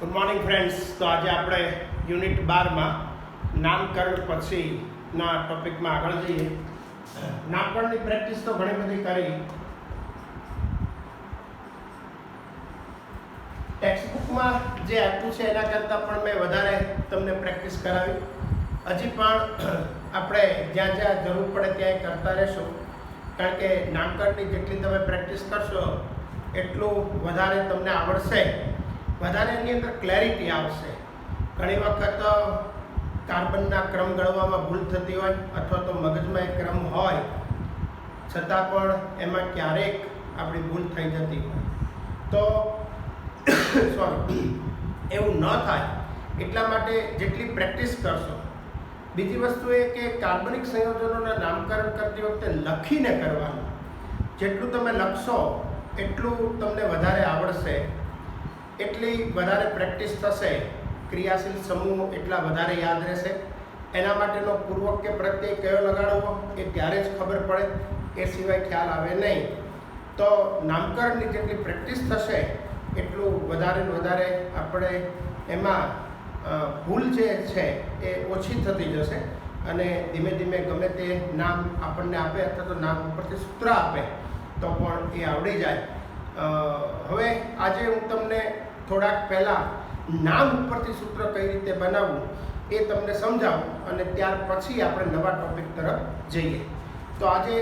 Good morning friends. તો આજે આપણે યુનિટ 12માં નામકરણ પછીના ટોપિકમાં આગળ જઈએ. નામકરણની પ્રેક્ટિસ તો ઘણી બધી કરી. ટેક્સ્ટબુકમાં જે આપ્યું છે એના કરતાં પણ મેં વધારે તમને પ્રેક્ટિસ કરાવી. હજી પણ આપણે જ્યાં જ્યાં જરૂર પડે ત્યાં કરતા રહેશું, કારણ કે નામકરણની જેટલી તમે પ્રેક્ટિસ કરશો એટલું વધારે તમને આવડશે, વધારે એની અંદર ક્લેરિટી આવશે. ઘણી વખત કાર્બનના ક્રમ ગણવામાં ભૂલ થતી હોય અથવા તો મગજમાં એક ક્રમ હોય છતાં પણ એમાં ક્યારેક આપણી ભૂલ થઈ જતી હોય. તો એવું ન થાય એટલા માટે જેટલી પ્રેક્ટિસ કરશો. બીજી વસ્તુ એ કે કાર્બનિક સંયોજનોના નામકરણ કરતી વખતે લખીને કરવાનું. જેટલું તમે લખશો એટલું તમને વધારે આવડશે, એટલી વધારે પ્રેક્ટિસ થશે, ક્રિયાશીલ સમૂહ એટલા વધારે યાદ રહેશે. એના માટેનો પૂર્વક કે પ્રત્યય કયો લગાડવો એ ત્યારે જ ખબર પડે, એ સિવાય ખ્યાલ આવે નહીં. તો નામકરણની જેટલી પ્રેક્ટિસ થશે એટલું વધારે ને વધારે આપણે એમાં ભૂલ જે છે એ ઓછી થતી જશે અને ધીમે ધીમે ગમે તે નામ આપણને આપે અથવા તો નામ ઉપરથી સૂત્ર આપે તો પણ એ આવડી જાય. હવે આજે હું તમને થોડાક પહેલાં નામ ઉપરથી સૂત્ર કઈ રીતે બનાવવું એ તમને સમજાવું અને ત્યાર પછી આપણે નવા ટોપિક તરફ જઈએ. તો આજે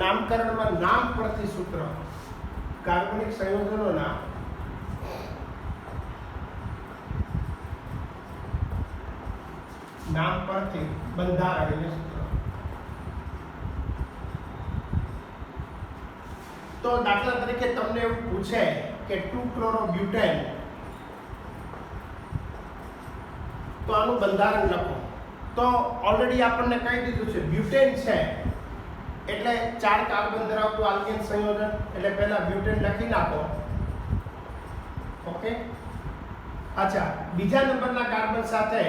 નામકરણમાં નામ પરથી સૂત્ર, કાર્બનિક સંયોજનોના નામ પરથી બંધારણીય સૂત્ર. તો દાખલા તરીકે તમને એવું પૂછે કે 2-ક્લોરોબ્યુટેન, તો આનું બંધારણ લખો. તો ઓલરેડી આપણને કહી દીધું છે બ્યુટેન છે એટલે 4 કાર્બન ધરાવતું આલ્કેન સંયોજન, એટલે પહેલા બ્યુટેન લખી નાખો. ઓકે, અચ્છા, બીજા નંબરના કાર્બન સાથે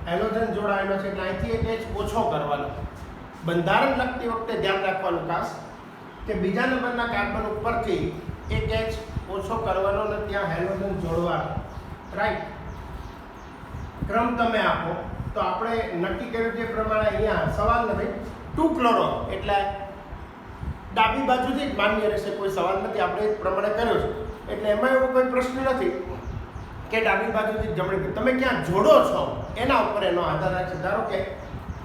હેલોજન જોડાયેલો છે એટલે અહીંથી એક H ઓછો કરવાનો. બંધારણ લખતી વખતે ધ્યાન રાખવાનું ખાસ કે બીજા નંબરના કાર્બન ઉપરથી એક H ઓછો કરવાનો અને ત્યાં હેલોજન જોડવાનો. રાઈટ, ક્રમ તમે આપો. તો આપણે નક્કી કર્યું તે પ્રમાણે અહીંયા સવાલ નથી. 2-ક્લોરો એટલે ડાબી બાજુથી જ માન્ય રહેશે, કોઈ સવાલ નથી. આપણે એ પ્રમાણે કર્યો છે એટલે એમાં એવો કોઈ પ્રશ્ન નથી કે ડાબી બાજુથી જમણી. તમે ક્યાં જોડો છો એના ઉપર એનો આધાર રાખશે. ધારો કે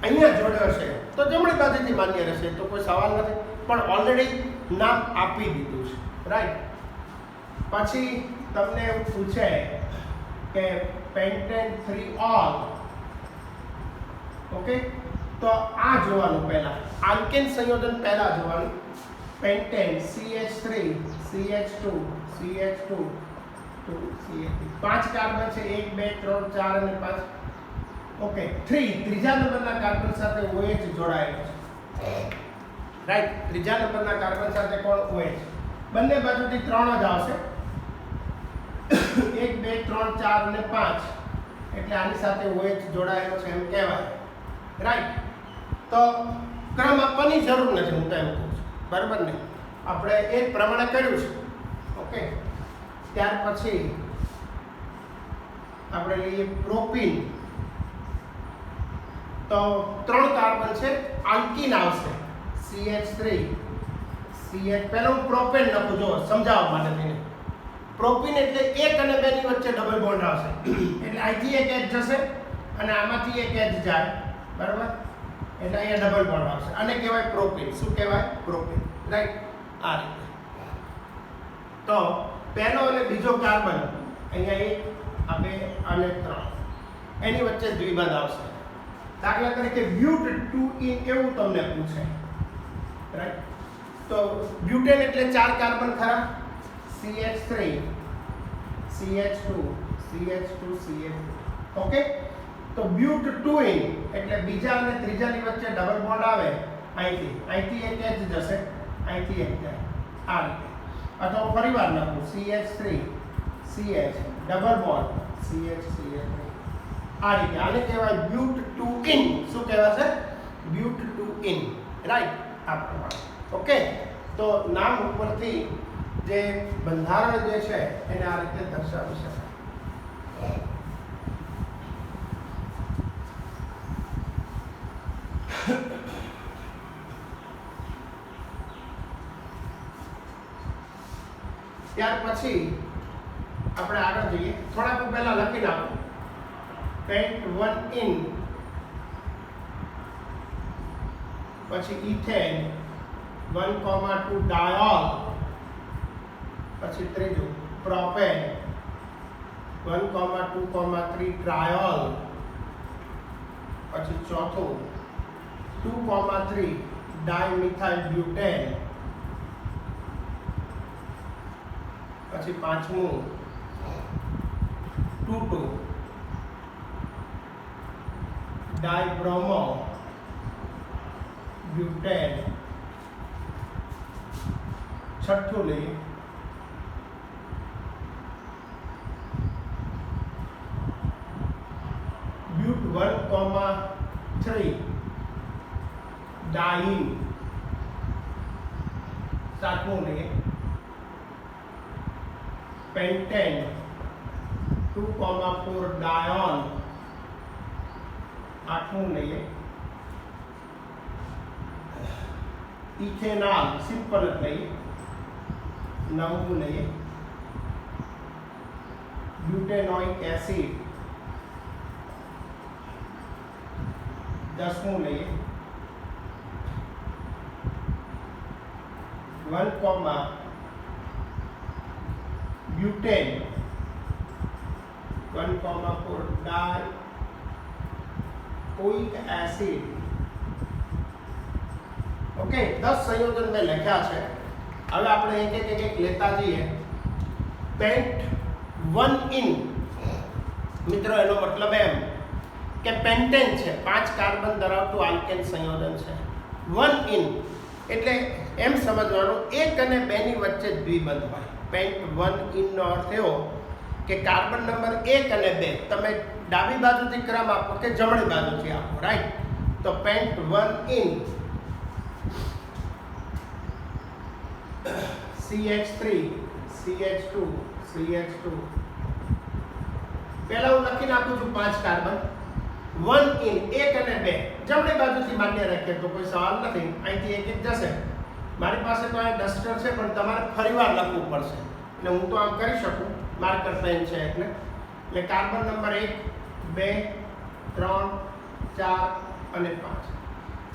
અહીંયા જોડ્યો છે તો જમણી બાજુથી માન્ય રહેશે, તો કોઈ સવાલ નથી. પણ ઓલરેડી નામ આપી દીધું છે. રાઈટ, પછી તમને એવું પૂછે કે પેન્ટેન 3-ઓલ. ઓકે, તો આ જોવાનું પહેલા, આલ્કેન સંયોજન પહેલા જોવાનું. Pentane CH3 CH2 CH2 5 carbon છે, 1 2 3 4 અને 5. ઓકે, 3 ત્રીજા નંબરના કાર્બન સાથે OH જોડાયેલો છે. રાઈટ, ત્રીજા નંબરના કાર્બન સાથે કોણ? OH. બંને બાજુથી 3 જ આવશે. 1 2 3 4 અને 5 એટલે આની સાથે OH જોડાયેલો છે એમ કહેવાય. રાઈટ, તો ક્રમ આપવાની જરૂર નથી, હું તો એમ કહું છું. બરાબર ને? આપણે એ જ પ્રમાણે કર્યું છે. ઓકે, ત્યાર પછી આપણે લઈએ પ્રોપીન. તો 3 કાર્બન છે, આલ્કીન આવશે. CH3 CH. પહેલો હું પ્રોપેન લખું, જો સમજાવવા માટે થઈને. પ્રોપીન એટલે 1 અને 2 ની વચ્ચે ડબલ બોન્ડ આવશે એટલે અહીંથી એક H જશે અને આમાંથી એક H જાય. બરાબર, એટલે અહીંયા ડબલ બોન્ડ આવશે. આને કહેવાય પ્રોપીન. શું કહેવાય? પ્રોપીન. રાઈટ, આ રીતે. તો પહેલો અને બીજો કાર્બન અહીંયા 1 આ 2 અને 3 એની વચ્ચે દ્વિબંધ આવશે. દાખલા તરીકે બ્યુટ-2-ઈન એવું તમને પૂછે. રાઈટ, તો બ્યુટેન એટલે 4 કાર્બન ખરા, CH3 CH2 CH2 CH2. Okay, તો બ્યુટ-2-ઈન એટલે બીજા અને ત્રીજાની વચ્ચે ડબલ બોન્ડ આવે. અહીંથી એક H જશે, અહીંથી એક જાય. આ રીતે. અથવા ફરીવાર લખું CH3 CH double bond CH CH. આ રીતે આને કહેવાય બ્યુટ-2-ઈન. શું કહેવાશે? બ્યુટ-2-ઈન. રાઈટ, આ પ્રમાણે. ઓકે, તો નામ ઉપરથી જે બંધારણ જે છે એને આ રીતે દર્શાવી શકાય. ત્યાર પછી આપણે આગળ જઈએ. થોડાક પહેલા લખી નાખો પેન્ટ 1 ઇન, પછી ઇથેન 1,2 ડાયોલ, પછી ત્રીજું પ્રોપેન 1,2,3 ટ્રાયોલ, પછી ચોથું 2,3 ડાયમિથાઇલ બ્યુટેન, પછી પાંચમું 2,2 ડાયબ્રોમો બ્યુટેન, છઠ્ઠું લઈએ બ્યુટ 1,3 ડાઈન, સાતમું લઈએ પેન્ટેન 2,4 ડાયોન, આઠમું લઈએ ઇથેનॉल, સિમ્પલ જ લઈએ, નવમું લઈએ બ્યુટેનોઇક એસિડ, દસમું લઈએ 1, બ્યુટેન 1,4 ડાયોઇક એસિડ. ઓકે, 10 સંયોજન મેં લખ્યા છે. હવે આપણે એક લેતા જઈએ. પેન્ટ 1 ઇન, મિત્રો એનો મતલબ એમ કે પેન્ટેન છે 5 કાર્બન ધરાવતું આલ્કેન સંયોજન છે. 1 ઇન એટલે એમ સમજવાનું 1 અને 2 ની વચ્ચે દ્વિબંધ હોય. પેન્ટ 1 ઇન નો અર્થ એવો કે કાર્બન નંબર 1 અને 2 તમે ડાબી બાજુથી ક્રમ આપો કે જમણી બાજુથી આપો, રાઈટ? તો pant 1 in CH3 CH2 CH2. પહેલા હું લખી નાખું છું 5 કાર્બન. 1 ઇન 1 અને 2 જમણી બાજુથી માન્ય રાખીએ તો કોઈ સવાલ નથી. અહીંથી એક જશે. મારી પાસે તો આ ડસ્ટર છે પણ તમારે ફરીવાર લખવું પડશે. એટલે હું તો આમ કરી શકું, માર્કર પેન છે એટલે કાર્બન નંબર 1 2 3 4 અને 5.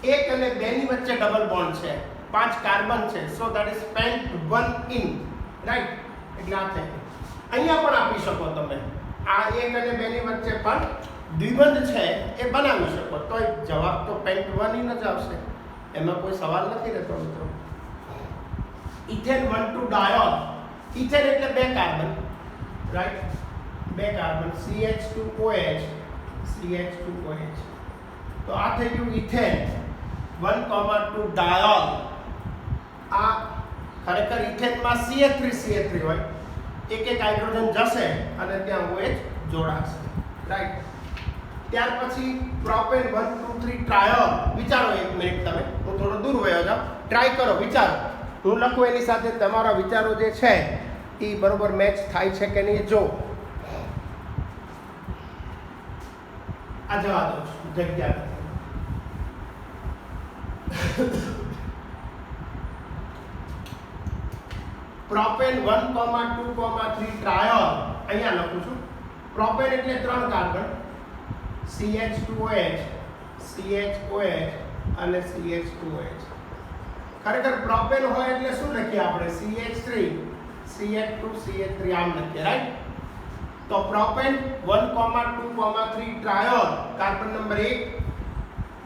1 અને 2 ની વચ્ચે ડબલ બોન્ડ છે, 5 કાર્બન છે, so that is pant 1 in, right? એટલે આ થાય. અહીંયા પણ આપી શકો તમે, આ 1 અને 2 ની વચ્ચે પણ દ્વિબંધ છે એ બનાવી શકો, તો જવાબ તો પેન્ટ 1 ઇન જ આવશે. એમાં કોઈ સવાલ નથી રહેતો મિત્રો. ઇથેન 1,2 ડાયોલ, ઇથેન એટલે 2 carbon, right? 2 carbon CH2OH CH2OH. તો આ થઈ ગયું ઇથેન 1,2 ડાયોલ. આ ખરેખર ઇથેનમાં CH3 હોય, એક હાઇડ્રોજન જશે અને ત્યાં OH જોડાશે, રાઈટ? ત્યાર પછી પ્રોપેન 1, 2, 3 ટ્રાયોલ. વિચારો એક મિનિટ, તમે હું થોડો દૂર વયો જાઉં, ટ્રાય કરો, વિચારો. હું લખું એની સાથે તમારા વિચારો જે છે એ બરોબર મેચ થાય છે કે નહીં જો. આ જવા દો જગ્યા. પ્રોપેન 1, 2, 3 ટ્રાયોલ. અહીંયા લખું છું પ્રોપેન એટલે 3 કાર્બન CH2OH CHOH અને CH2OH. ખરેખર પ્રોપેન હોય એટલે શું લખીએ આપણે? CH3 CH2 CH3 આમ લખીએ, રાઈટ? તો propane 1, 2, 3 ટ્રાયોલ. Carbon number 1,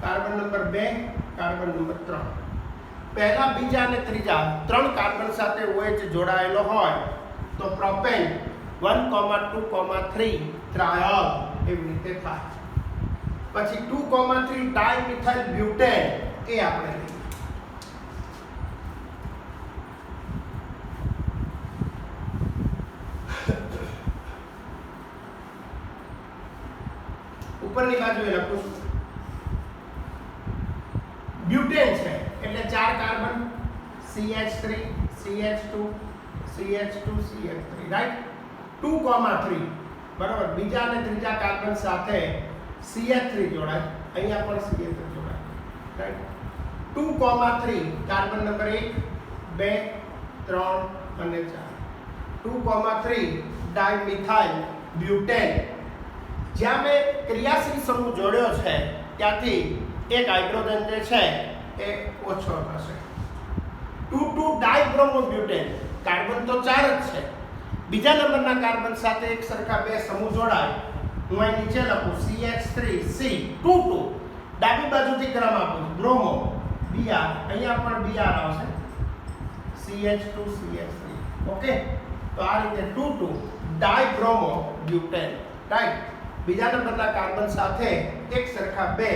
carbon number 2, carbon number 3. પહેલા, બીજા અને ત્રીજા 3 કાર્બન સાથે OH જોડાયેલો હોય તો પ્રોપેન 1, 2, 3 ટ્રાયોલ એવી રીતે થાય. પછી 2, 3 ડાયમિથાઇલ બ્યુટેન એ આપણે લઈએ. ઉપરની બાજુએ લખું છું બ્યુટેન છે એટલે 4 carbon CH3 CH2 CH2 CH3, right? 2, 3 બરાબર. બીજા અને ત્રીજા કાર્બન સાથે CH3 જોડાય, અહીંયા પણ CH3 જોડાય, રાઈટ? 2, 3 કાર્બન નંબર 1, 2, 3 અને 4. 2,3 ડાયમિથાઇલ બ્યુટેન. જ્યાં મેં ક્રિયાશીલ સમૂહ જોડ્યો છે ત્યાંથી એક હાઇડ્રોજન જે છે એ ઓછો થશે. 2,2 ડાયબ્રોમોબ્યુટેન. કાર્બન તો 4 જ છે. બીજા નંબરના કાર્બન સાથે એક સરખા બે સમૂહ જોડાય. હું અહીં નીચે લખું CH3C22. ડાબી બાજુથી ક્રમ આપું છું. બ્રોમો Br, અહીંયા પણ Br આવશે. CH2CH3. ઓકે, તો આ રીતે 2,2 ડાયબ્રોમોબ્યુટેન. રાઈટ. બીજા નંબરના કાર્બન સાથે એક સરખા બે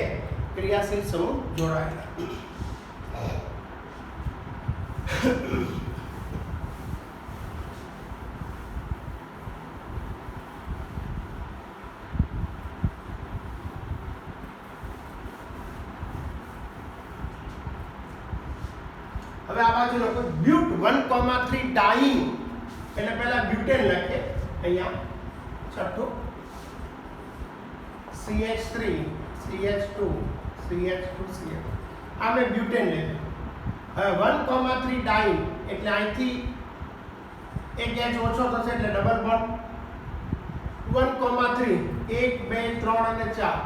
ક્રિયાશીલ સમૂહ જોડાયેલા. હવે આ બાજુ લખો બ્યુટ 1,3 ડાઈન. એટલે પહેલા બ્યુટેન લખીએ. અહીંયા છઠ્ઠું CH3 CH2 CH2 CH. આ મેં બ્યુટેન લખ્યું. હવે 1,3 ડાઈન એટલે અહીંથી એક H ઓછો થશે એટલે ડબલ બોન્ડ. 1,3 1 2 3 અને 4.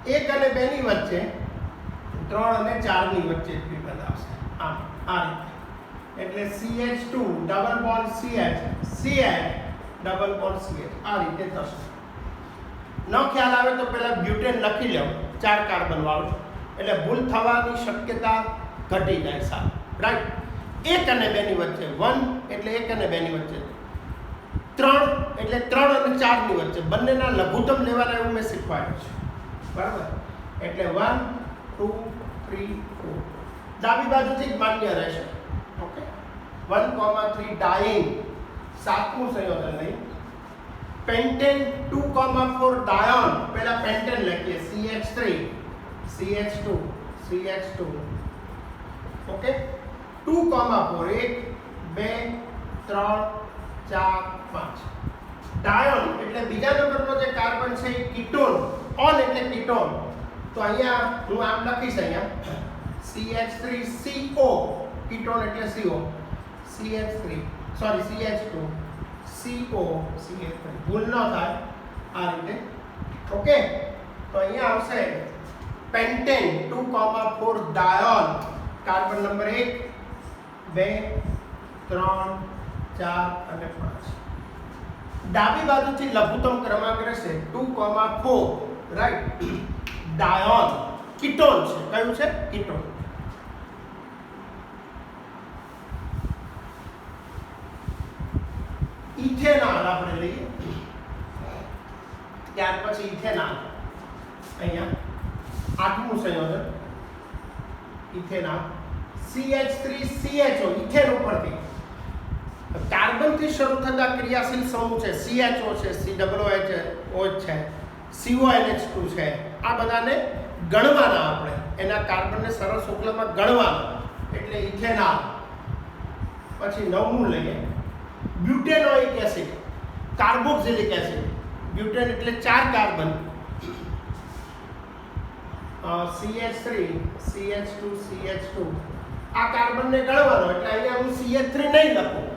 1 અને 2 ની વચ્ચે 3 અને 4 ની વચ્ચે બી બનાવશે. આમ આ રીતે. એટલે CH2 double bond CH CH double bond CH આ રીતે થશે. ન ખ્યાલ આવે તો પહેલા બ્યુટેન લખી લો 4 કાર્બન વાળું, એટલે ભૂલ થવાની શક્યતા ઘટી જાય. સારું, રાઈટ. 1 અને 2 ની વચ્ચે 1 એટલે 1 અને 2 ની વચ્ચે, 3 એટલે 3 અને 4 ની વચ્ચે. બંનેના લઘુત્તમ લેવાના એવું મેં શીખવાડ્યું છે. બરાબર. એટલે 1 2 3 4 ડાબી બાજુથી જ માન્ય રહેશે. ઓકે. 1,3 ડાઈન. સાતમું સંયોજન નહીં. પેન્ટેન 2,4 ડાયોન. પહેલા પેન્ટેન લખીએ CH3 CH2 CH2. ઓકે. 2,4 1 2 3 4 5. ડાયોન એટલે બીજા નંબરનો જે કાર્બન છે એ કીટોન. ઓન એટલે કીટોન. તો અહીંયા હું આમ લખીશ. અહીંયા CH3CO. કીટોન એટલે CO. CH3 sorry CH2 CO CH3. ભૂલ ન થાય આ રીતે. ઓકે. તો અહીંયા આવશે પેન્ટેન 2,4 ડાયોન. કાર્બન નંબર 1 2 3 4 અને 5. ડાબી બાજુથી લઘુત્તમ ક્રમાંક રહેશે 2,4. રાઈટ. ડાયોન કીટોન છે. કયું છે? કીટોન. ઇથેનોલ આપણે લઈએ. ત્યાર પછી ઇથેનોલ. અહીંયા આઠમું સંયોજન ઇથેનોલ. CH3CHO. ઇથેન ઉપરથી કાર્બન થી શરૂ થતા ક્રિયાશીલ સમૂહ છે. CHO છે, COOH છે, CONH2 છે. આ બધાને ગણવાના આપણે. એના કાર્બનને સરળ શુક્લમાં ગણવાના. એટલે ઇથેનોલ. પછી નવમું લઈએ બ્યુટેનોઇક એસિડ. Carboxylic acid. બ્યુટેન એટલે 4 કાર્બન. CH3 CH2 CH2. આ કાર્બનને ગણવાનો. એટલે અહીંયા હું CH3 નહીં લખું.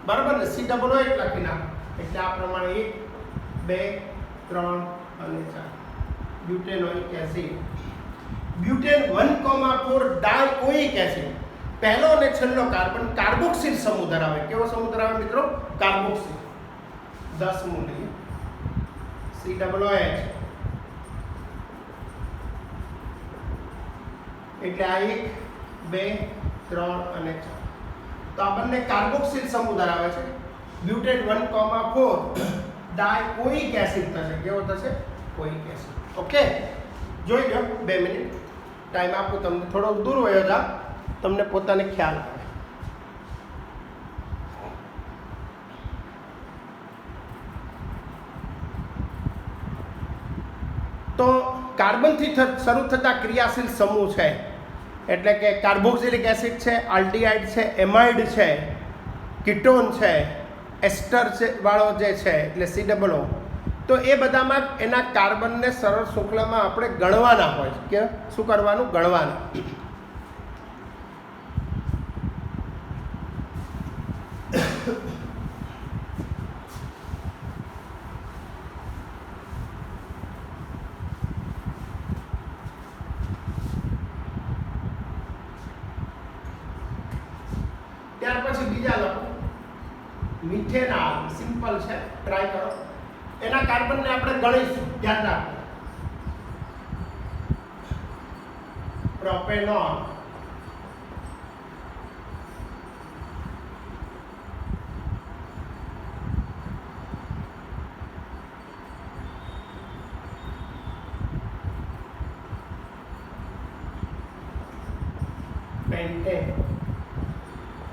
બરાબર ને? COOH લખી નાખું. એટલે આ પ્રમાણે 1 2 3 અને 4. Butanoic acid. Butane 1,4 dioic acid. પહેલો અને છેલ્લો કાર્બન કાર્બોક્સિલ સમૂહ ધરાવે. કેવો સમૂહ ધરાવે મિત્રો? કાર્બોક્સિલ. 10મું લઈએ COOH. એટલે આ 1 2 3 અને 4. તો આ બંને કાર્બોક્સિલ સમૂહ ધરાવે છે. બ્યુટેન 1,4 ડાયોઇક એસિડ થશે. કેવો થશે? ઓઇક એસિડ. ઓકે. જોઈ લો 2 મિનિટ ટાઈમ આપું તમને. થોડો દૂર વયો જા, તમને પોતાને ખ્યાલ આવે. તો કાર્બનથી શરૂ થતા ક્રિયાશીલ સમૂહ છે. એટલે કે કાર્બોક્સિલિક એસિડ છે, આલ્ડીહાઇડ છે, એમાઇડ છે, કીટોન છે, એસ્ટર છે વાળો જે છે એટલે COO. તો એ બધામાં એના કાર્બનને સરળ શુક્લમાં આપણે ગણવાના હોય. કે શું કરવાનું? ગણવાના. સિમ્પલ છે, ટ્રાય કરો. એના કાર્બનને આપણે ગણીશું, ધ્યાન રાખો. Propanone, pentane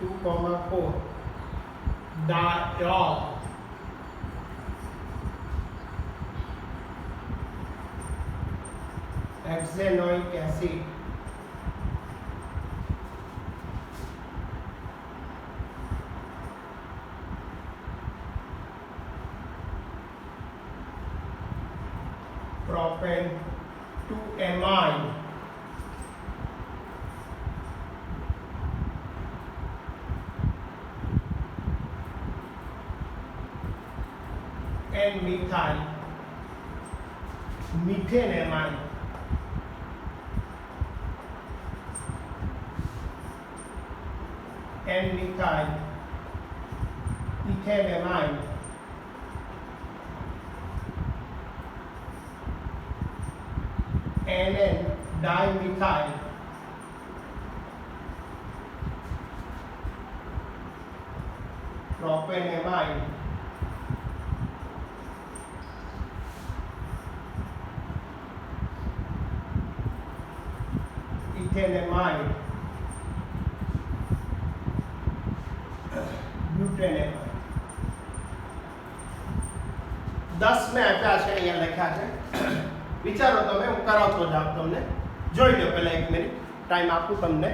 2,4, diol, hexanoic acid, propane 2-amine, and methyl, methanamine, and methyl, ethanamine, and dimethyl, propanamine, ethanamine, butanamine. 10 મેં આપ્યા છે, અહીંયા લખ્યા છે. વિચારો તમે, હું કરાવતો જાઉં તમને. જોઈ લો પહેલા 1 મિનિટ, ટાઈમ આપું તમને.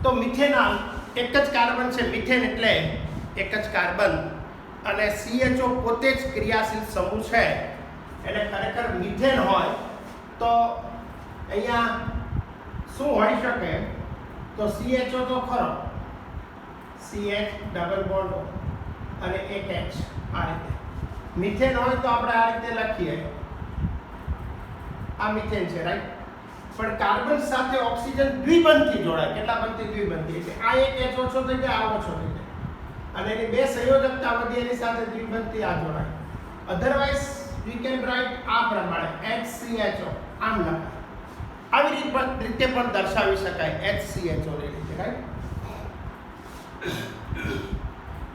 તો મિથેનોલ એક જ કાર્બન છે. મિથેન એટલે એક જ કાર્બન, અને CHO પોતે જ ક્રિયાશીલ સમૂહ છે. એટલે ખરેખર મિથેન હોય તો અહીંયા શું હોઈ શકે? તો CHO તો ખરો, CH ડબલ બોન્ડ અને એક H. આ રીતે મિથેન હોય તો આપણે આ રીતે લખીએ, આ મિથેન છે, રાઈટ. પણ કાર્બન સાથે ઓક્સિજન દ્વિબંધથી જોડાય. કેટલા બંધથી? દ્વિબંધથી. એટલે આ એક H ઓછો થઈ જાય, આ ઓછો થઈ જાય, અને એની બે સંયોજકતા વધી, એની સાથે દ્વિબંધથી આ જોડાય. અધરવાઇઝ વી કેન રાઇટ આ પ્રમાણે HCHO, આમ લખાય. આવી રીતે પણ દર્શાવી શકાય HCHO ની રીતે, રાઈટ.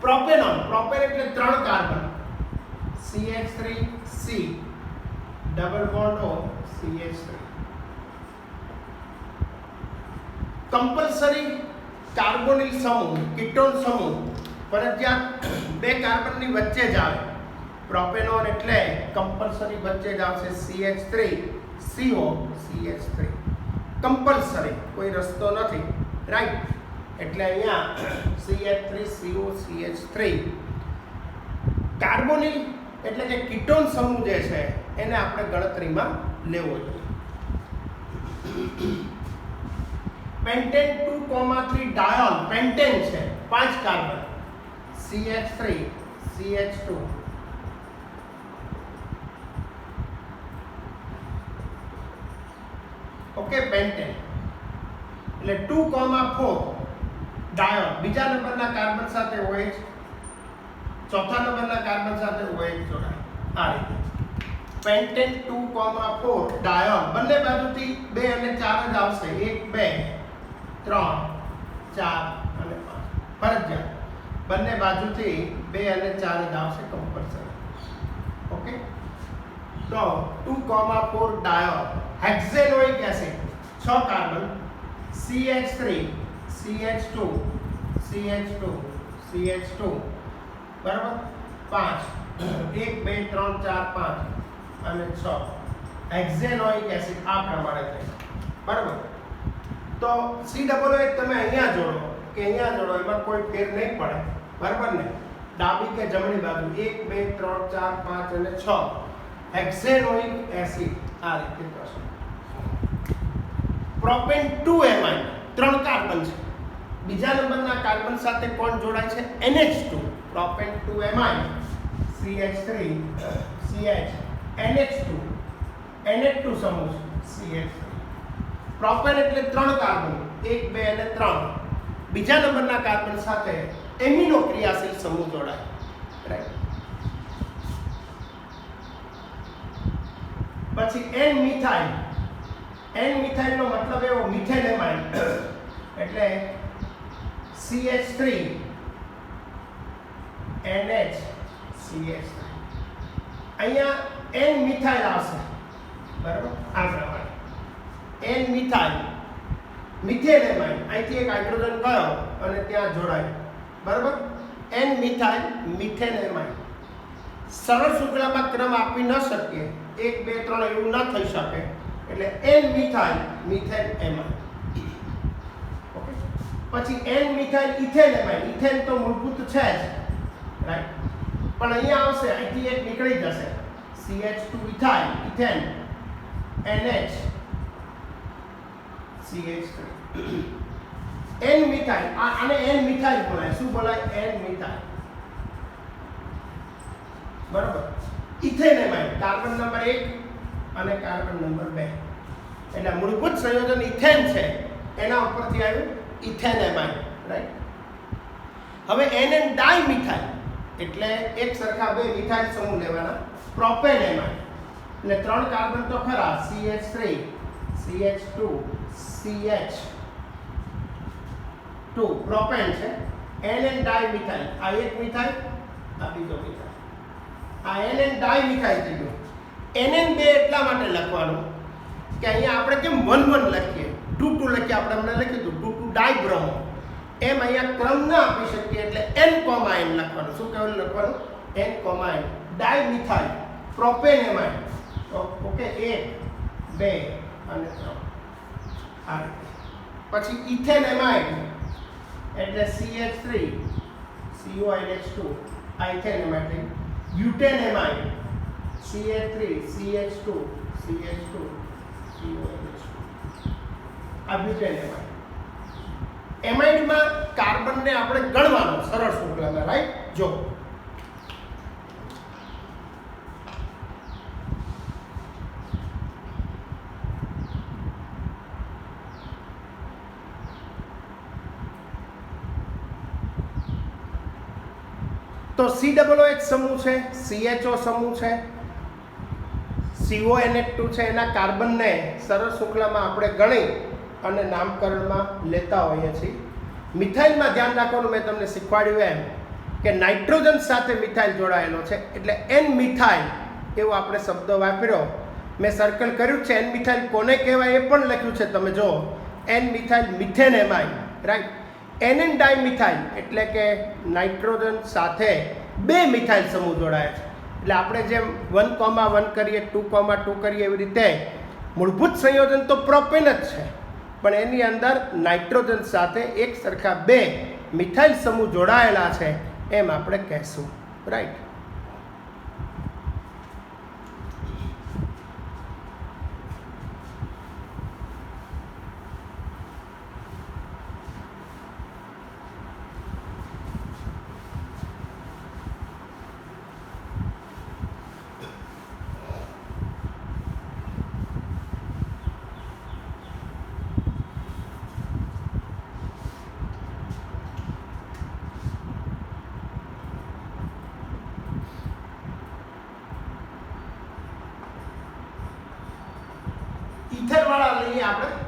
પ્રોપેનોન, પ્રોપેન એટલે 3 carbon, CH3C double bond O CH3. Compulsory carbonyl સમૂહ, કીટોન સમૂહ ફરજિયાત 2 કાર્બનની વચ્ચે જ આવે. પ્રોપેનોન એટલે કંપલ્સરી વચ્ચે જ આવશે CH3CO CH3. કંપલ્સરી, કોઈ રસ્તો નથી, રાઈટ. એટલે અહીંયા CH3CO CH3. કાર્બોનિલ એટલે કે કીટોન સમૂહ જે છે એને આપણે ગણતરીમાં લેવો જોઈએ. પેન્ટેન 2,3 ડાયોલ, પેન્ટેન છે 5 carbon, CH3 CH2. Okay, pentane એટલે 2,4 ડાયોલ. બીજા નંબરના કાર્બન સાથે OH, ચોથા નંબરના કાર્બન સાથે OH જોડાય. આ રીતે પેન્ટેન 2,4 ડાયોલ. બંને બાજુથી 2 અને 4 જ આવશે. 1 2 3 4 અને 5 ફરજિયાત. બંને બાજુથી 2 અને 4 જ આવશે, કમ્પલસરી. ઓકે, તો 2,4 diol. હેક્ઝેનોઇક acid 6 carbon, CH3 CH2 CH2 CH2 બરાબર. 5 1 2 3 4 5 અને 6 હેક્ઝેનોઇક એસિડ આ પ્રમાણે થાય, બરાબર. તો COOH તમે અહીંયા જોડો કે અહીંયા જોડો એમાં કોઈ ફેર નહીં પડે બરાબર ને ડાબી કે જમણી બાજુ 1 2 3 4 5 અને 6 હેક્સેનોઇક એસિડ આ રીતે થશે પ્રોપેન 2 એમાઇન 3 કાર્બન છે બીજા નંબરના કાર્બન સાથે કોણ જોડાય છે NH2 propane 2 amine CH3 CH NH2 NH2 સમૂહ CH3 પ્રોપેન એટલે 3 કાર્બન 1 2 અને 3 બીજા નંબરના કાર્બન સાથે એમિનો ક્રિયાશીલ સમૂહ જોડાય રાઈટ પછી N મિથાઇલ નો મતલબ એવો મિથેન એમાઇન એટલે CH3 NH CH3 અહીંયા N મિથાઇલ આવશે બરાબર આ પ્રમાણે N મિથાઇલ મિથેન એમાઇન અહીંથી એક હાઇડ્રોજન ગયો અને ત્યાં જોડાય બરાબર N મિથાઇલ મિથેન એમાઇન સરળ શુક્લામાં ક્રમ આપી ન શકીએ 1 2 3 એવું ન થઈ શકે એટલે N methyl methane amine okay પછી N methyl ethane amine ethane તો મૂળભૂત છે જ રાઈટ પણ અહીંયા આવશે અહીંથી એક નીકળી જશે CH2 ethyl ethane NH CH3 N methyl આને N મિથાઇલ બોલાય શું બોલાય N મિથાઇલ બરાબર ઇથેન એમાઇન કાર્બન નંબર 1 અને કાર્બન નંબર 2 એટલે મૂળભૂત સંયોજન ઇથેન છે એના ઉપરથી આવ્યું ઇથેન એમાઇન રાઈટ હવે NN ડાઇમિથાઇલ એટલે એક સરખા બે મિથાઇલ સમૂહ લેવાના પ્રોપેન એમાઇન એટલે 3 કાર્બન તો ખરા CH3 CH2 CH2 પ્રોપેન છે NN ડાઇમિથાઇલ આ એક મિથાઇલ આ બીજો મિથાઇલ આ NN ડાઇમિથાઇલ થઈ ગયો NN બે એટલા માટે લખવાનું કે અહીંયા આપણે કેમ 1 1 લખીએ 2 2 લખીએ આપણે હમણાં લખ્યું હતું 2 2 ડાઇબ્રોમો એમ અહીંયા ક્રમ ના આપી શકીએ એટલે N, N લખવાનું શું કહેવાનું લખવાનું N, N dimethyl propane amine okay 1 2 અને 3 આ પછી ઇથેન એમાઇન એટલે CH3 CONH2 આ ethane amine butane amine CH3 CH2 CH2 CONH2 આ બ્યુટેન એમાઇન એમાઇડમાં કાર્બનને આપણે ગણવાનો સરળ શુક્લામાં રાઈટ જો તો COOH સમૂહ છે CHO સમૂહ છે CONH2 છે એના કાર્બનને સરળ શુક્લામાં આપણે ગણી અને નામકરણમાં લેતા હોઈએ છીએ મિથાઇલમાં ધ્યાન રાખવાનું મેં તમને શીખવાડ્યું એમ કે નાઇટ્રોજન સાથે મિથાઇલ જોડાયેલો છે એટલે N મિથાઇલ એવો આપણે શબ્દ વાપર્યો મેં સર્કલ કર્યું છે N મિથાઇલ કોને કહેવાય એ પણ લખ્યું છે તમે જો N methyl methane amine right NN dimethyl એટલે કે નાઇટ્રોજન સાથે બે મિથાઇલ સમૂહ જોડાય છે એટલે આપણે જેમ 1,1 કરીએ 2,2 કરીએ એવી રીતે મૂળભૂત સંયોજન તો પ્રોપેન જ છે પણ એની અંદર નાઇટ્રોજન સાથે એક સરખા બે મિથાઇલ સમૂહ જોડાયેલા છે એમ આપણે કહેશું રાઈટ ઇથર વાળા લઈએ આપણે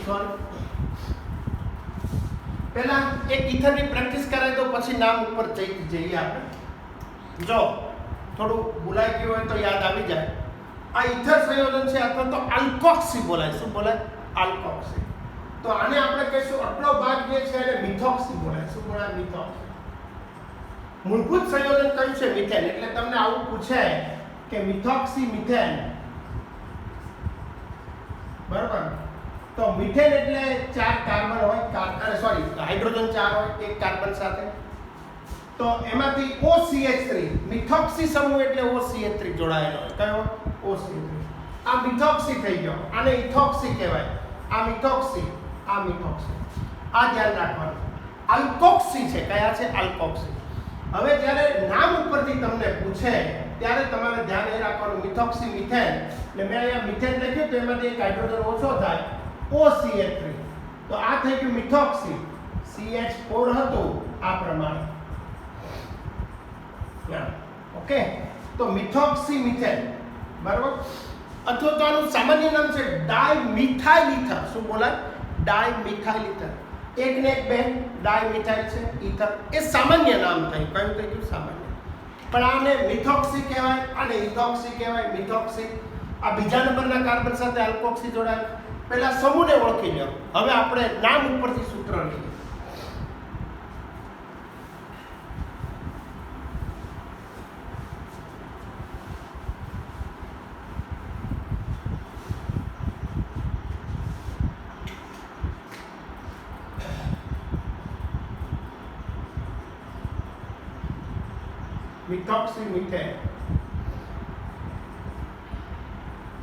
સોરી પહેલા એક ઇથરની પ્રેક્ટિસ કરાય તો પછી નામ ઉપર જઈએ આપણે. જો થોડું ભૂલાઈ ગયું હોય તો યાદ આવી જાય. આ ઇથર સંયોજન છે અથવા તો આલ્કોક્સી બોલાય. શું બોલાય? આલ્કોક્સી. તો આને આપણે કહીશું આટલો ભાગ જે છે એને મિથોક્સી બોલાય. શું બોલાય? મિથોક્સી. મૂળભૂત સંયોજન કયું છે? મિથેન. એટલે તમને આવું પૂછે કે મિથોક્સી મિથેન, બરાબર? તો મિથેન એટલે 4 કાર્બન હોય, હાઇડ્રોજન 4 હોય એક કાર્બન સાથે. તો એમાંથી OCH3 મિથોક્સી સમૂહ એટલે OCH3 જોડાયેલો હોય. કયો? OCH3. આ મિથોક્સી થઈ ગયો. આને ઇથોક્સી કહેવાય. આ મિથોક્સી, આ મિથોક્સી. આ ધ્યાન રાખવાનું. આલ્કોક્સી છે. કયા છે? આલ્કોક્સી. હવે જ્યારે નામ ઉપરથી તમને પૂછે ત્યારે તમારે ધ્યાન એ રાખવાનું મિથોક્સી મિથેન. એટલે મેં અહીંયા મિથેન લખ્યું તો એમાંથી એક હાઇડ્રોજન ઓછો થાય OCH3. તો આ થઈ ગયું મિથોક્સી. CH4 હતું આ પ્રમાણે. ઓકે, તો મિથોક્સી મિથેન, બરાબર? અથવા તો આનું સામાન્ય નામ છે ડાયમિથાઇલ ઇથર. શું બોલાય? Dimethyl ether. એક ને એક બે ડાયમિથાઇલ છે ઇથર. એ સામાન્ય નામ થયું. કયું થઈ ગયું? સામાન્ય. પણ આને મિથોક્સી કહેવાય, આને ઇથોક્સી કહેવાય. મિથોક્સી આ બીજા નંબરના કાર્બન સાથે આલ્કોક્સી જોડાય. પહેલા સમૂહને ઓળખી લો. હવે આપણે નામ ઉપરથી સૂત્ર લઈએ. Methoxy methane,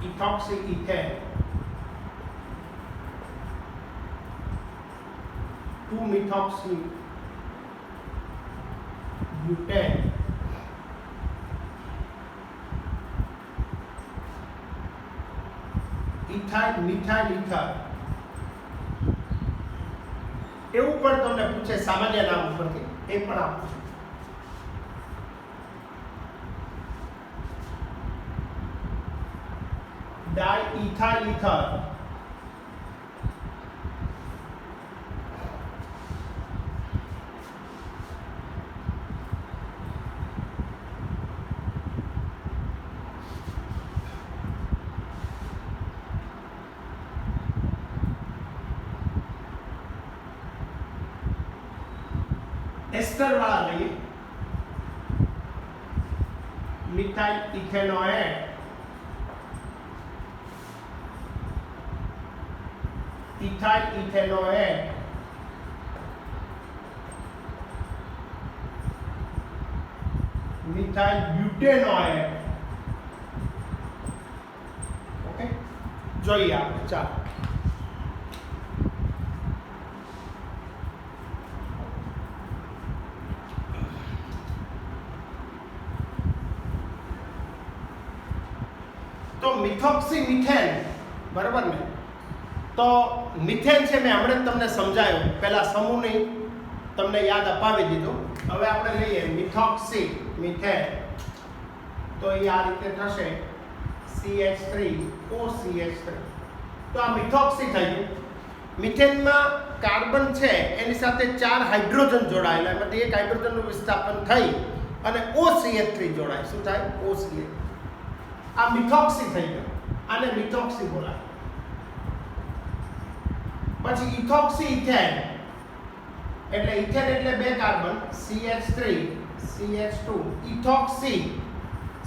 ethoxy ethane, 2-methoxy butane, ethyl methyl ether. એવું પણ તમને પૂછે સામાન્ય નામ ઉપરથી, એ પણ આપું છું. ડાઇઇથાઇલ ઇથર, એસ્ટર વાળા લઈએ. Methyl ethanoate, ethyl ethanoate, methyl butanoate. Okay, જોઈએ આપણે. ચાલો, તો મિથોક્સી મિથેન, બરાબર ને? તો મિથેન છે મેં હમણાં તમને સમજાયું. પહેલા સમૂહની તમને યાદ અપાવી દીધું. હવે આપણે લઈએ મિથોક્સી મિથેન. તો એ આ રીતે થશે CH3OCH3. તો આ મિથોક્સી થઈ ગયું. મિથેનમાં કાર્બન છે એની સાથે 4 હાઇડ્રોજન જોડાયેલા, એમાંથી એક હાઇડ્રોજનનું વિસ્થાપન થઈ અને OCH3 જોડાય. શું થાય? OCH. આ મિથોક્સી થઈ ગયું. આને મિથોક્સી બોલાય. પછી ઇથોક્સી ઇથેન, એટલે ઇથેન એટલે 2 carbon CH3 CH2, ethoxy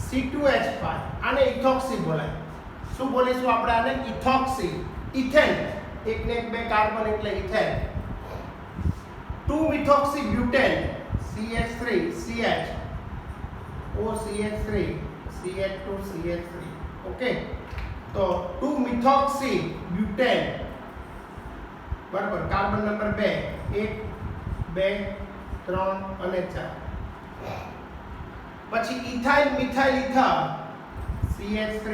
C2H5. આને ઇથોક્સી બોલાય. શું બોલીશું આપણે આને? ઇથોક્સી. ઇથેન એક ને એક 2 કાર્બન એટલે ethane. 2-methoxy butane CH3 CH, OCH3 CH2 CH3. Okay, તો 2-methoxy butane, બરાબર? કાર્બન નંબર 2, 1 2 3 અને 4. પછી ethyl methyl ether CH3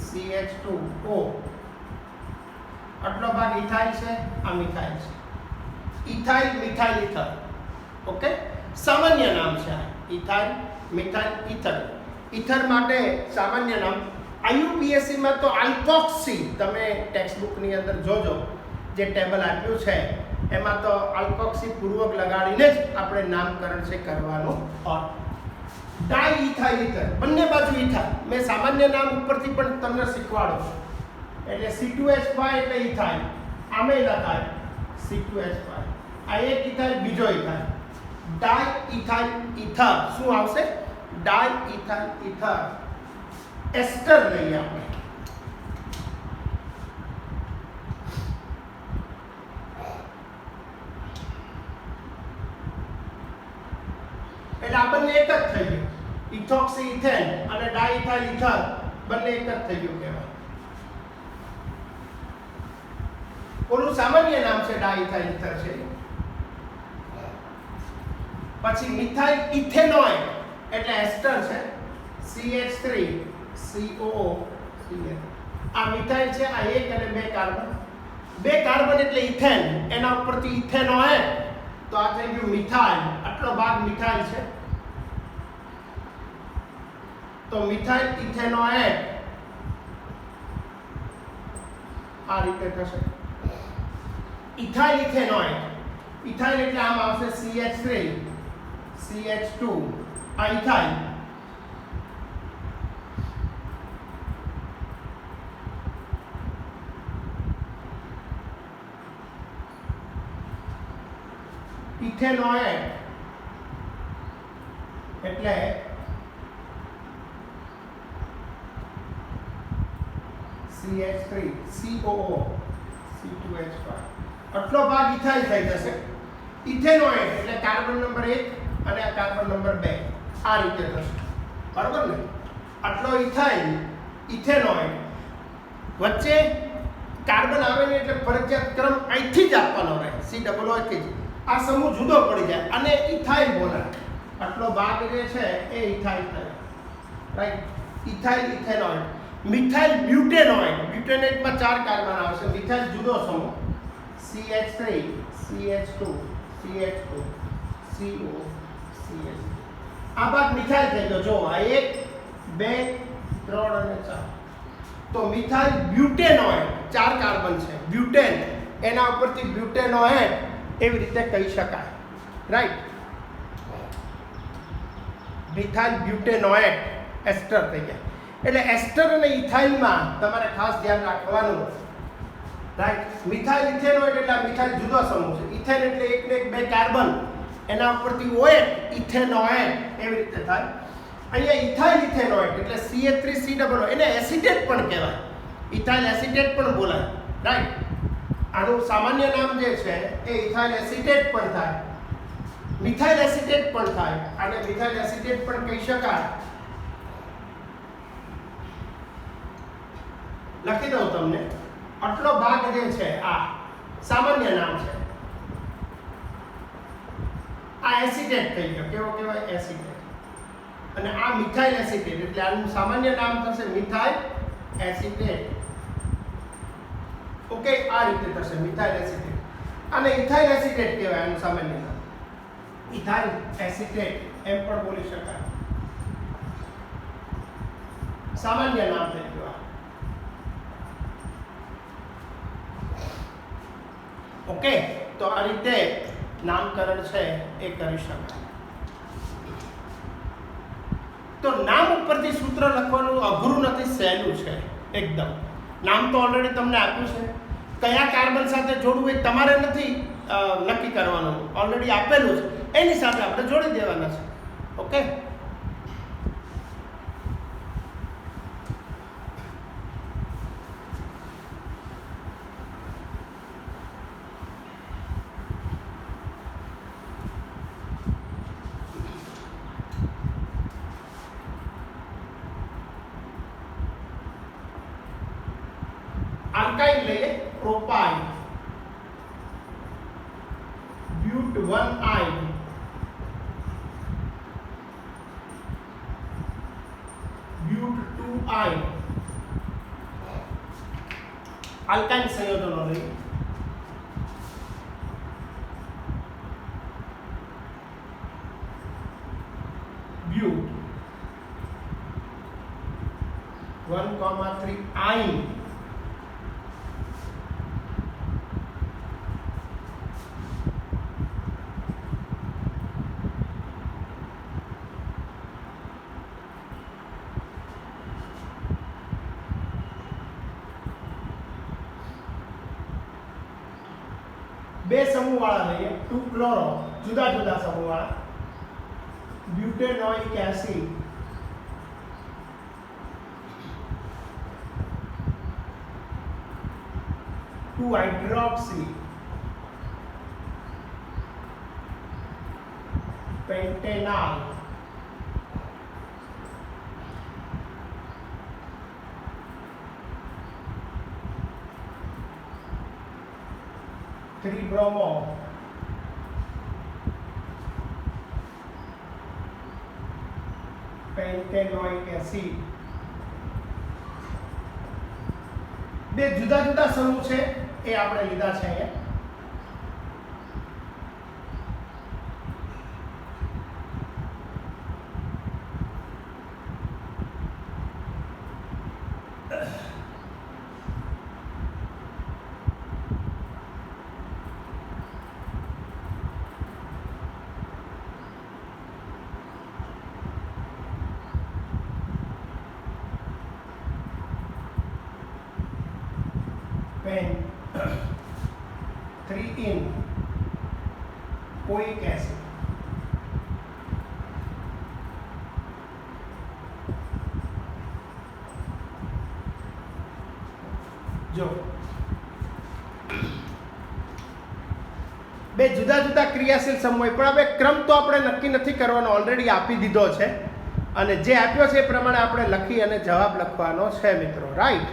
CH2O. આટલો ભાગ ઇથાઇલ છે, આ મિથાઇલ છે. Ethyl methyl ether. ઓકે, સામાન્ય નામ છે ઇથાઇલ મિથાઇલ ઇથર. ઇથર માટે સામાન્ય નામ. IUPAC માં તો આલ્કોક્સી, તમે ટેક્સ્ટ બુક ની અંદર જોજો જે ટેબલ આપ્યું છે એમાં તો આલ્કોક્સી પૂર્વક લગાડીને જ આપણે નામકરણ છે કરવાનું હોય. ડાઇઇથાઇલ ઈથર બંને બાજુ ઇથાઇલ, મેં સામાન્ય નામ ઉપરથી પણ તમને શીખવાડું છું. એટલે C2H5 એટલે ઇથાઇલ, આમે લખાય C2H5, આ એક ઇથાઇલ બીજો ઇથાઇલ, ડાઇઇથાઇલ ઈથર. શું આવશે? ડાઇઇથાઇલ ઈથર. એસ્ટર લઈએ આપણે. એટલે આ બંને એક જ થઈ ગયું. ઇથોક્સી ઇથેન અને ડાઇઇથાઇલ ઈથર બંને એક જ થઈ ગયું કહેવાય. ઓલું સામાન્ય નામ છે ડાઇઇથાઇલ ઈથર છે. પછી મિથાઇલ ઇથેનોઇડ એટલે એસ્ટર છે, CH3COO. આ મિથાઇલ છે, આ એક અને બે કાર્બન. બે કાર્બન એટલે ઇથેન, એના ઉપરથી ઇથેનોઇડ, તો આ થઈ ગયું મિથાઇલ. આટલો ભાગ મિથાઇલ છે, તો મિથાઇલ ઇથેનોઇડ આ રીતે થશે. ઇથાઇલ ઇથેનોઇડ, ઇથાઇલ એટલે આમ આવશે CH3 CH2, આ ઇથાઇલ. ઇથેનોઇડ એટલે CH3 COO C2H5. આટલો ભાગ ઇથાઇલ થઈ જશે. ઇથેનોઇડ એટલે કાર્બન નંબર 1 અને આ કાર્બન નંબર 2 આ રીતે થશે, બરાબર ને? આટલો ઇથાઇલ ઇથેનોઇડ, વચ્ચે કાર્બન આવે ને એટલે ફરજિયાત ક્રમ અહીંથી જ આપવાનો રહે, COO થી જ. આ સમૂહ જુદો પડી જાય અને ઇથાઇલ બોલાય. આટલો ભાગ જે છે એ ઇથાઇલ થાય, રાઈટ? ઇથાઇલ ઇથેનોઇડ. મિથાઇલ બ્યુટેનોઇડ, બ્યુટેનેટમાં 4 કાર્બન આવશે. મિથાઇલ જુદો સમૂહ, CH3 CH2 CH2 CO CH. આ ભાગ મિથાઇલ થઈ ગયો. જો આ 1 2 3 અને 4. તો મિથાઇલ બ્યુટેનોઇડ, 4 કાર્બન છે, બ્યુટેન, એના ઉપરથી બ્યુટેનોઇડ એવી રીતે કહી શકાય, રાઈટ? મિથાઇલ બ્યુટેનોઇડ એસ્ટર થઈ ગયા. એટલે એસ્ટર અને ઇથાઇલમાં તમારે ખાસ ધ્યાન રાખવાનું, રાઈટ? મિથાઇલ ઇથેનોઇડ એટલે મિથાઇલ જુદો સમૂહ છે. ઇથેન એટલે એક ને એક બે કાર્બન, એના ઉપરથી OH ઇથેનોઇડ એવી રીતે થાય. અહીંયા ઇથાઇલ ઇથેનોઇડ એટલે CH3COO, એને એસિટેટ પણ કહેવાય, ઇથાઇલ એસિટેટ પણ બોલાય, રાઈટ? આનું સામાન્ય નામ જે છે એ ઇથાઇલ એસિટેટ પણ થાય, મિથાઇલ એસિટેટ પણ થાય, અને મિથાઇલ એસિટેટ પણ કહી શકાય. લખી દઉં તમને. આટલો ભાગ જે છે આ સામાન્ય નામ છે, આ એસિટેટ થઈ ગયો. કેવો કહેવાય? એસિટેટ. અને આ મિથાઇલ એસિટેટ એટલે આનું સામાન્ય નામ થશે મિથાઇલ એસિટેટ. ઓકે, આ રીતે થશે મિથાઇલ એસિટેટ. અને ઇથાઇલ એસિટેટ કહેવાય આનું સામાન્ય નામ. ઇથાઇલ એસિટેટ એમ પણ બોલી શકાય, સામાન્ય નામ થઈ ગયું. ઓકે, તો આ રીતે નામકરણ છે એ કરી શકાય. તો નામ ઉપરથી સૂત્ર લખવાનું અઘરું નથી, સહેલું છે એકદમ. નામ તો ઓલરેડી તમને આપ્યું છે, કયા કાર્બન સાથે જોડવું એ તમારે નથી નક્કી કરવાનું, ઓલરેડી આપેલું છે, એની સાથે આપણે જોડી દેવાના છે. ઓકે, આલ્કાઇલ લઈએ. Propyl, but 1I, but 2I. Alkyl સંયોજનો લઈએ. ब्यूट 1,3 I, બે સમૂહવાળા લઈએ 2 ક્લોરો જુદા જુદા સમૂહવાળા butanoic acid 2 hydroxy pentanol 3 bromo pentanoic acid બે જુદા જુદા સમૂહ છે એ આપણે લીધા છે અહીંયા पेन 3 in कोइक एसिड जो બે જુદા જુદા ક્રિયાશીલ સમૂહ પણ હવે ક્રમ તો આપણે નક્કી નથી કરવાનો ઓલરેડી આપી દીધો છે અને જે આપ્યો છે એ પ્રમાણે આપણે લખી અને જવાબ લખવાનો છે મિત્રો રાઈટ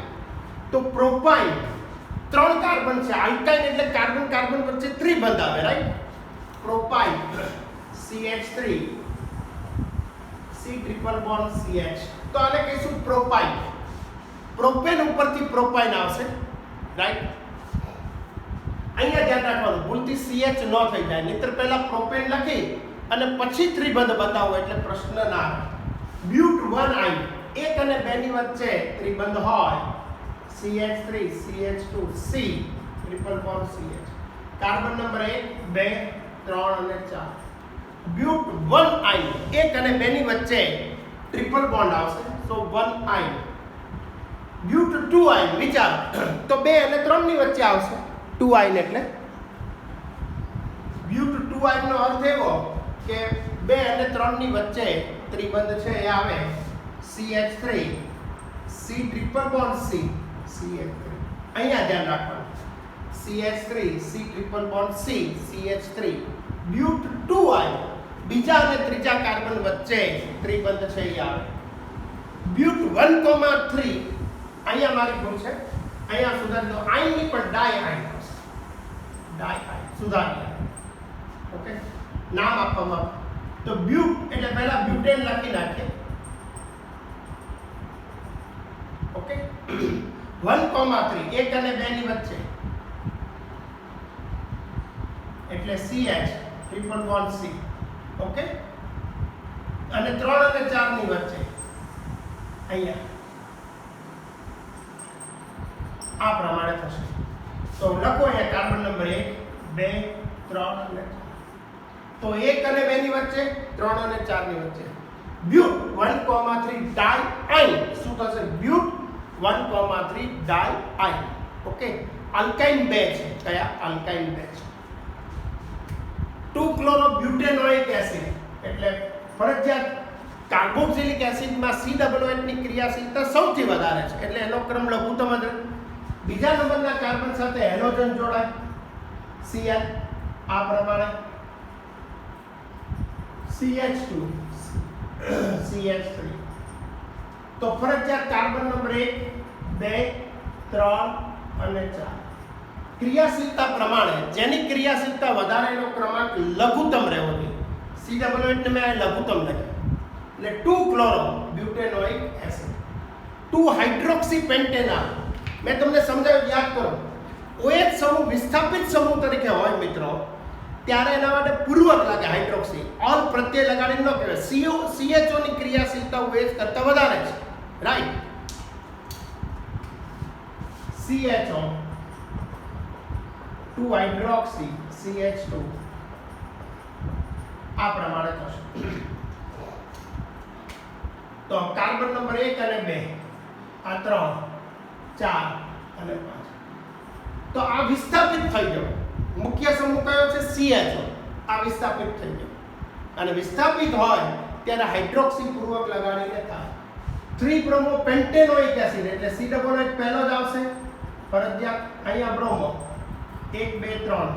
તો પ્રોપાઇન 3 કાર્બન છે આલ્કાઇન એટલે કાર્બન કાર્બન વચ્ચે ત્રિબંધ આવે right propyne CH3 C triple bond CH તો આને કહીશું પ્રોપાઇન પ્રોપેન ઉપરથી પ્રોપાઇન આવશે રાઈટ અહીંયા ધ્યાન રાખવાનું ભૂલથી CH ન થઈ જાય નહીતર પહેલા પ્રોપેન લખી અને પછી ત્રિબંધ બતાવો એટલે પ્રશ્ન ના આવે બ્યુટ 1 આયન 1 અને 2 ની વચ્ચે ત્રિબંધ હોય CH3 CH2 C triple bond CH carbon number 1 2 3 અને 4 બ્યુટ 1 આયન 1 અને 2 ની વચ્ચે ટ્રિપલ બોન્ડ આવશે સો 1 આયન બ્યુટ 2 આયન વિચાર તો 2 અને 3 ની વચ્ચે આવશે 2 આયન એટલે બ્યુટ 2 આયન નો અર્થ એવો કે 2 અને 3 ની વચ્ચે ત્રિબંધ છે એ આવે CH3 C triple bond C CH3 અહીંયા ધ્યાન રાખવાનું CH3 C triple bond C CH3 but 2 આયન બીજા અને ત્રીજા કાર્બન વચ્ચે ત્રિબંધ છે એ આવે બ્યુટ 1,3 અહીંયા મારી ભૂલ છે અહીંયા સુધારી દો આયન ની પણ ડાય આયન આવશે ડાય આયન સુધારી ઓકે નામ આપવામાં તો બ્યુટ એટલે પહેલા બ્યુટેન લખી નાખીએ ઓકે 1,3 1 અને 2 ની વચ્ચે એટલે CH triple bond C okay અને 3 અને 4 ની વચ્ચે અહીંયા આ પ્રમાણે થશે તો લખો અહીંયા કાર્બન નંબર 1 2 3 અને 4 તો 1 અને 2 ની વચ્ચે 3 અને 4 ની વચ્ચે બ્યુટ 1,3 ડાય આયન શું થશે બ્યુટ 1,3 ડાય આયન ઓકે આલ્કાઇન 2 છે કયા આલ્કાઇન 2 છે 2 ક્લોરોબ્યુટેનોઇક એસિડ એટલે ફરજિયાત કાર્બોક્સિલિક એસિડમાં COH ની ક્રિયાશીલતા સૌથી વધારે છે એટલે એનો ક્રમ લઘુત્તમ જ બીજા નંબરના કાર્બન સાથે હેલોજન જોડાય Cl આ પ્રમાણે CH2 CH3 તો ફરજિયાત કાર્બન નંબર 1 2 3 અને 4 ક્રિયાશીલતા પ્રમાણે જેની ક્રિયાશીલતા વધારે એનો ક્રમાંક લઘુત્તમ રહેવો જોઈએ COH ને મેં લઘુત્તમ લખ્યું એટલે 2 ક્લોરો બ્યુટેનોઇક એસિડ 2 હાઇડ્રોક્સી પેન્ટેનॉल મેં તમને સમજાવ્યું યાદ કરો OH સમૂહ વિસ્થાપિત સમૂહ તરીકે હોય મિત્રો ત્યારે એના માટે પૂર્વક લાગે હાઇડ્રોક્સી ઓલ પ્રત્યય લગાડીને ન કહેવાય CHO ની ક્રિયાશીલતા OH કરતા વધારે છે રાઈટ CHO 2 હાઇડ્રોક્સી CH2 આ પ્રમાણે થશે તો કાર્બન નંબર 1 અને 2 આ 3 4 અને 5 તો આ વિસ્થાપિત થઈ ગયો મુખ્ય સમૂહ કયો છે CHO. આ વિસ્થાપિત થઈ ગયો અને વિસ્થાપિત હોય ત્યારે હાઇડ્રોક્સી પૂર્વક લગાડીને થાય 3-bromopentanoic એસિડ એટલે COOH પહેલો જ આવશે ફરજિયાત. અહીંયા બ્રોમો 1 2 3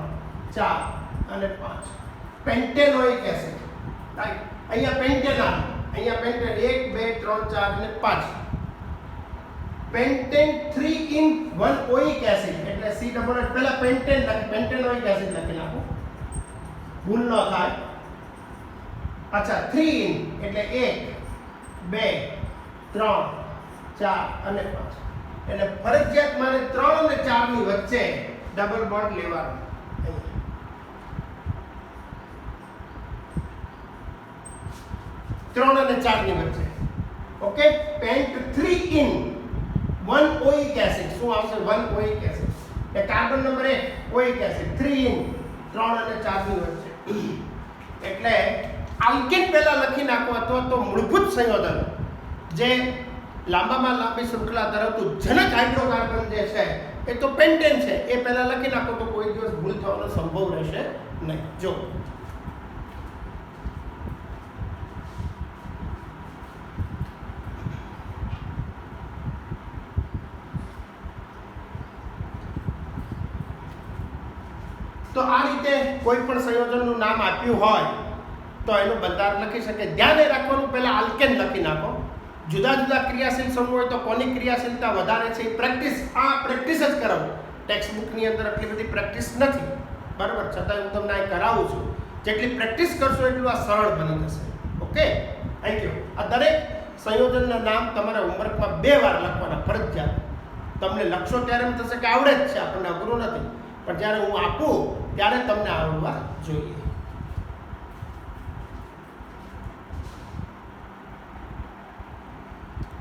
4 અને 5 પેન્ટેનોઇક એસિડ રાઈટ. અહીંયા પેન્ટેનાલ અહીંયા પેન્ટેન 1 2 3 4 અને 5 પેન્ટેન 3 in 1 ઓઇક એસિડ એટલે COOH પહેલા પેન્ટેન લખી પેન્ટેનોઇક એસિડ લખી નાખો ભૂલ ન થાય. અચ્છા 3 in એટલે 1 2 3 4 અને 5 એટલે ફરજિયાત મારે 3 અને 4 ની વચ્ચે ડબલ બોન્ડ લેવાનો. 3 અને 4 ની વચ્ચે okay. Pent 3 in 1 oic acid શું આવશે 1 ઓઇક એસિડ એ carbon number 1 oic acid 3 in 3 અને 4 ની વચ્ચે એટલે આલ્કેન પહેલા લખી નાખો અથવા તો મૂળભૂત સંયોજન જે લાંબામાં લાંબી શૃંખલા ધરાવતું જનક હાઇડ્રોકાર્બન જે છે એ તો પેન્ટેન છે એ પહેલા લખી નાખો તો કોઈ દિવસ ભૂલ થવાનો સંભવ રહેશે નહીં. જો તો આ રીતે કોઈ પણ સંયોજનનું નામ આપ્યું હોય તો એનું બંધારણ લખી શકે. ધ્યાન એ રાખવાનું પહેલા આલ્કેન લખી નાખો. જુદા જુદા ક્રિયાશીલ સમૂહ હોય તો કોની ક્રિયાશીલતા વધારે છે એ પ્રેક્ટિસ જ કરાવો. ટેક્સ્ટ બુકની અંદર એટલી બધી પ્રેક્ટિસ નથી બરાબર, છતાં હું તમને અહીં કરાવું છું. જેટલી પ્રેક્ટિસ કરશો એટલું આ સરળ બની જશે. Okay thank you. આ દરેક સંયોજનના નામ તમારે હોમવર્કમાં 2 વાર લખવાના ફરજિયાત. તમને લખશો ત્યારે એમ થશે કે આવડે જ છે, આપણને અઘરું નથી, પણ જ્યારે હું આપું ત્યારે તમને આવડવા જોઈએ.